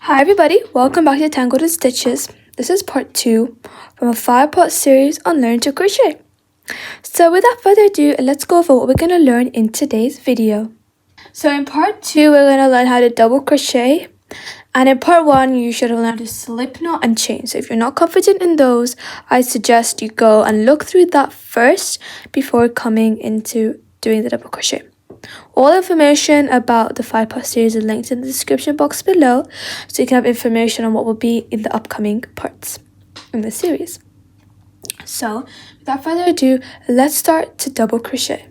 Hi everybody, welcome back to Tangled in Stitches. This is part 2 from a 5-part series on learning to crochet. So without further ado, let's go over what we're going to learn in today's video. So in part 2, we're going to learn how to double crochet. And in part 1, you should have learned to slip knot and chain. So if you're not confident in those, I suggest you go and look through that first before coming into doing the double crochet. All information about the 5-part series is linked in the description box below, so you can have information on what will be in the upcoming parts in the series. So without further ado, let's start to double crochet.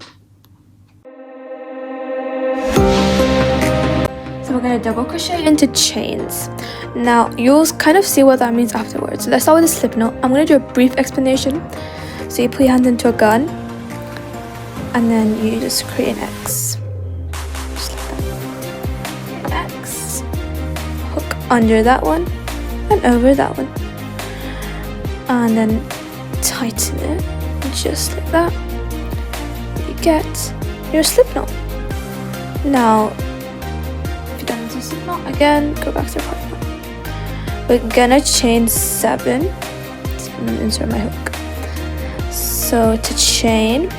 So we're going to double crochet into chains. Now you'll kind of see what that means afterwards. So let's start with a slip knot. I'm going to do a brief explanation. So you put your hand into a gun, and then you just create an X. Just like that. An X. Hook under that one and over that one. And then tighten it just like that. You get your slip knot. Now, if you don't have a slip knot, again, go back to your part knot. We're gonna chain 7. So I'm gonna insert my hook. So to chain,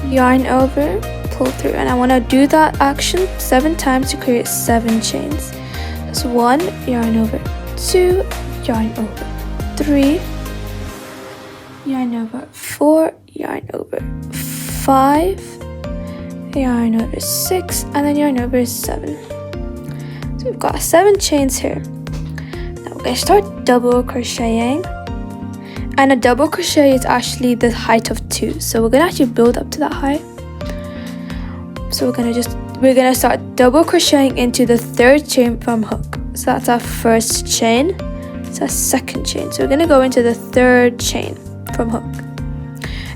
yarn over, pull through, and I want to do that action 7 times to create 7 chains. That's 1, yarn over, 2, yarn over, 3, yarn over, 4, yarn over, 5, yarn over, 6, and then yarn over 7. So we've got 7 chains here. Now we're going to start double crocheting. And a double crochet is actually the height of 2, so we're gonna actually build up to that height. So we're gonna start double crocheting into the 3rd chain from hook. So that's our 1st chain. It's our 2nd chain. So we're gonna go into the 3rd chain from hook.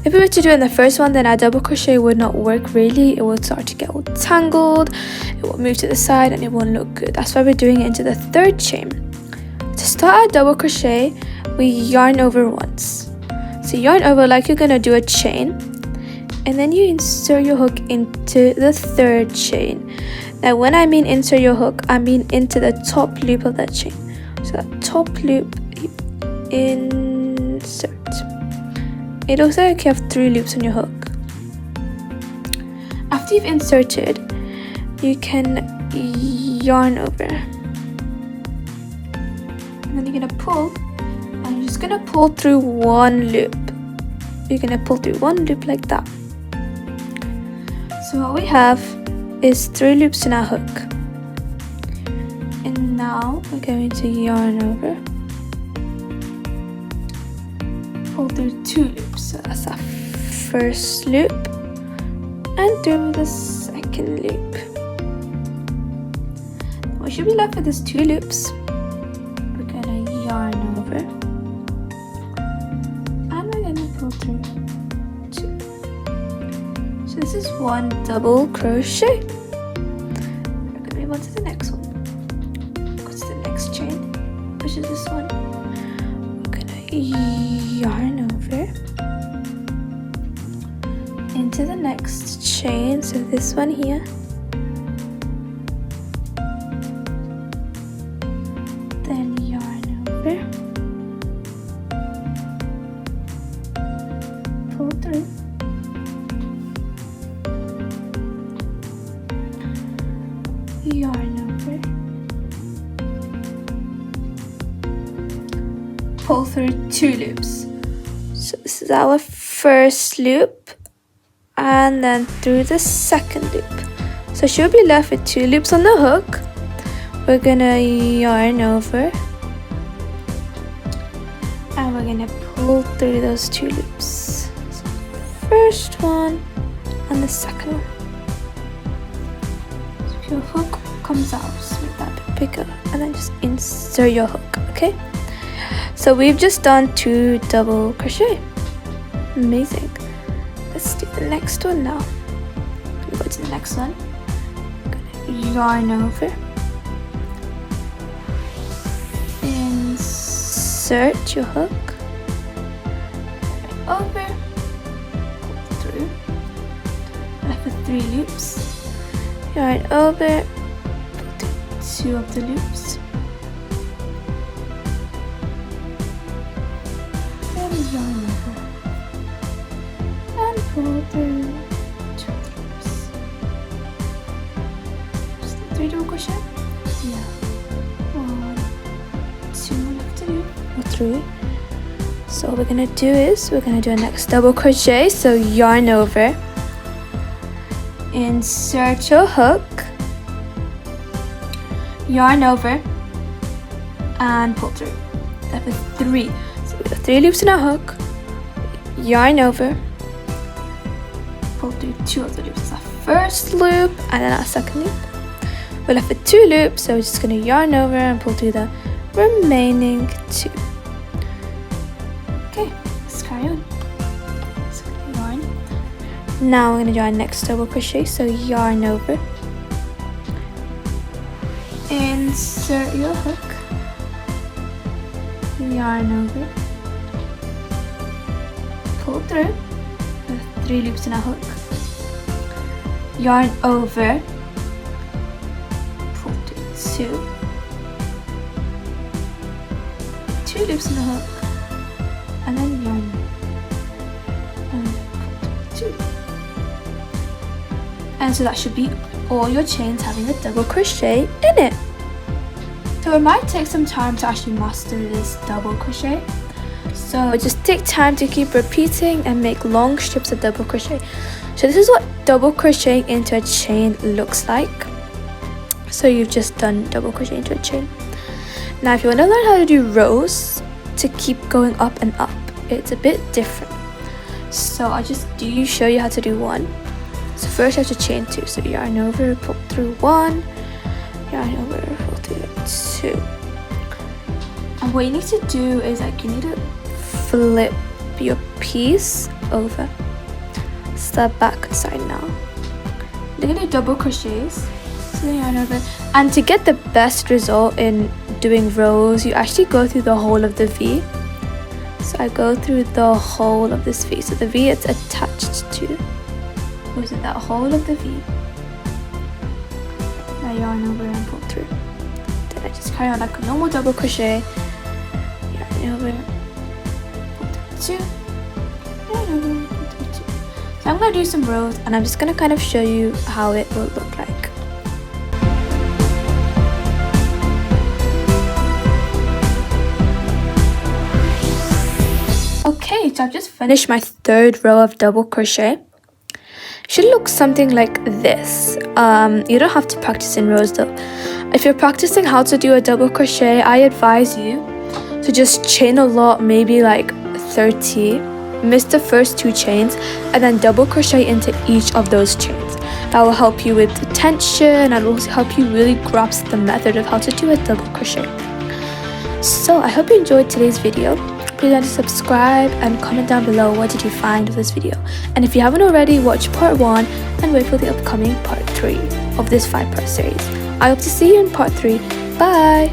If we were to do it in the first one, then our double crochet would not work really. It would start to get all tangled. It will move to the side and it won't look good. That's why we're doing it into the 3rd chain. To start our double crochet, we yarn over once. So yarn over like you're gonna do a chain, and then you insert your hook into the 3rd chain. Now when I mean insert your hook, I mean into the top loop of that chain. So that top loop, you insert. It looks like you have 3 loops on your hook. After you've inserted, you can yarn over, and then you're gonna pull. And you're just gonna pull through 1 loop. You're gonna pull through 1 loop like that. So what we have is 3 loops in our hook. And now we're going to yarn over, pull through 2 loops. So that's our 1st loop, and through the 2nd loop. We should be left with these 2 loops. We're gonna yarn over, pull through 2. So this is 1 double crochet. We're going to move on to the next one. Go to the next chain, which is this one. We're going to yarn over into the next chain, so this one here. Then yarn over, pull through, yarn over, pull through 2 loops. So this is our 1st loop, and then through the 2nd loop. So she'll be left with 2 loops on the hook. We're gonna yarn over, and we're gonna pull through those 2 loops. So 1st one and the 2nd one. So if your hook comes out, just make that a bit bigger, and then just insert your hook. Okay, so we've just done 2 double crochet. Amazing. Let's do the next one now. We go to the next one. I'm gonna yarn over, insert your hook, over, pull through, left with 3 loops, yarn over, pull through 2 of the loops, then yarn over and pull through 2 of the loops. Just 3 double crochet. Yeah, 1, 2 left to do, or 3. So what we're gonna do is we're gonna do a next double crochet. So yarn over, insert your hook, yarn over, and pull through. That was 3. So we got 3 loops in our hook, yarn over, pull through 2 of the loops. That's our first loop, and then our second loop. We're left with 2 loops, so we're just gonna yarn over and pull through the remaining 2. Okay, let's carry on. So yarn. Now we're gonna do our next double crochet. So yarn over, insert your hook, yarn over, pull through. There are 3 loops in our hook. Yarn over, pull through 2 loops in the hook, and then yarn and pull through 2. And so that should be all your chains having a double crochet in it. So it might take some time to actually master this double crochet. So just take time to keep repeating and make long strips of double crochet. So this is what double crocheting into a chain looks like. So you've just done double crochet into a chain. Now if you want to learn how to do rows to keep going up and up, it's a bit different. So I'll just show you how to do one. So first you have to chain 2. So yarn over, pull through 1, yarn over, pull through 2. And what you need to do is you need to flip your piece over. Step back side now. You're gonna do double crochets. So yarn over. And to get the best result in doing rows, you actually go through the whole of the V. So I go through the whole of this V. So the V it's attached to. Or is it that whole of the V? I yarn over and pull through. Then I just carry on like a normal double crochet. Yarn over, pull through 2. Yarn over, pull through 2. So I'm gonna do some rows, and I'm just gonna kind of show you how it will look like. Okay, so I've just finished my 3rd row of double crochet. Should look something like this. You don't have to practice in rows though. If you're practicing how to do a double crochet, I advise you to just chain a lot, maybe like 30, miss the first 2 chains, and then double crochet into each of those chains. That will help you with the tension, and will help you really grasp the method of how to do a double crochet. So I hope you enjoyed today's video. Please don't subscribe and comment down below what did you find of this video. And if you haven't already, watch part 1 and wait for the upcoming part 3 of this 5-part series. I hope to see you in part 3. Bye!